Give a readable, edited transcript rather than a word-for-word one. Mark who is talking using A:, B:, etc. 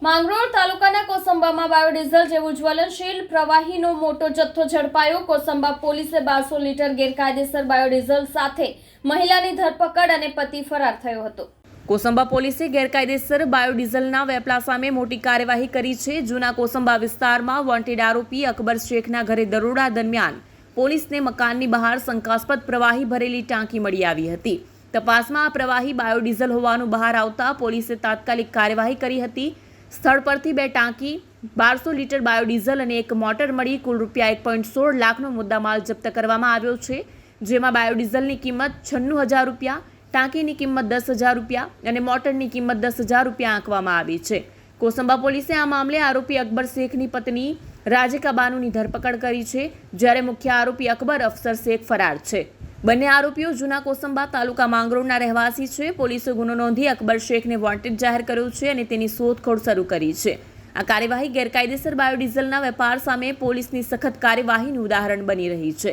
A: માંગરોળ તાલુકાના કોસંબામાં બાયોડીઝલ જેવું જ્વલનશીલ પ્રવાહીનો મોટો જથ્થો ઝડપાયો। કોસંબા પોલીસે 1200 લીટર ગેરકાયદેસર બાયોડીઝલ સાથે મહિલાની ધરપકડ અને પતિ ફરાર થયો હતો। કોસંબા પોલીસે ગેરકાયદેસર બાયોડીઝલના વેપલા સામે મોટી કાર્યવાહી કરી છે। જૂના કોસંબા વિસ્તારમાં વોન્ટેડ આરોપી અકબર શેખના ઘરે દરોડા દરમિયાન પોલીસને મકાનની બહાર શંકાસ્પદ પ્રવાહી ભરેલી ટાંકી મળી આવી હતી। તપાસમાં આ પ્રવાહી બાયોડીઝલ હોવાનું બહાર આવતા પોલીસે તાત્કાલિક કાર્યવાહી કરી હતી। સ્થળ પરથી 2 ટાંકી 1200 લીટર બાયોડીઝલ અને એક મોટર મળી કુલ રૂપિયા 1.16 લાખનો મુદ્દામાલ જપ્ત કરવામાં આવ્યો છે, જેમાં બાયોડીઝલની કિંમત 96,000 રૂપિયા, ટાંકીની કિંમત 10,000 રૂપિયા અને મોટરની કિંમત 10,000 રૂપિયા આંકવામાં આવી છે। કોસંબા પોલીસે આ મામલે આરોપી અકબર શેખની પત્ની રાઝિકા બાનુની ધરપકડ કરી છે, જ્યારે મુખ્ય આરોપી અકબર અફસર શેખ ફરાર છે। બંને આરોપીઓ જૂના કોસંબા તાલુકા માંગરોળના રહેવાસી છે। પોલીસે ગુનો નોંધી અકબર શેખને વોન્ટેડ જાહેર કર્યો છે અને તેની શોધખોળ શરૂ કરી છે। આ કાર્યવાહી ગેરકાયદેસર બાયોડીઝલના વેપાર સામે પોલીસની સખત કાર્યવાહીનું ઉદાહરણ બની રહી છે।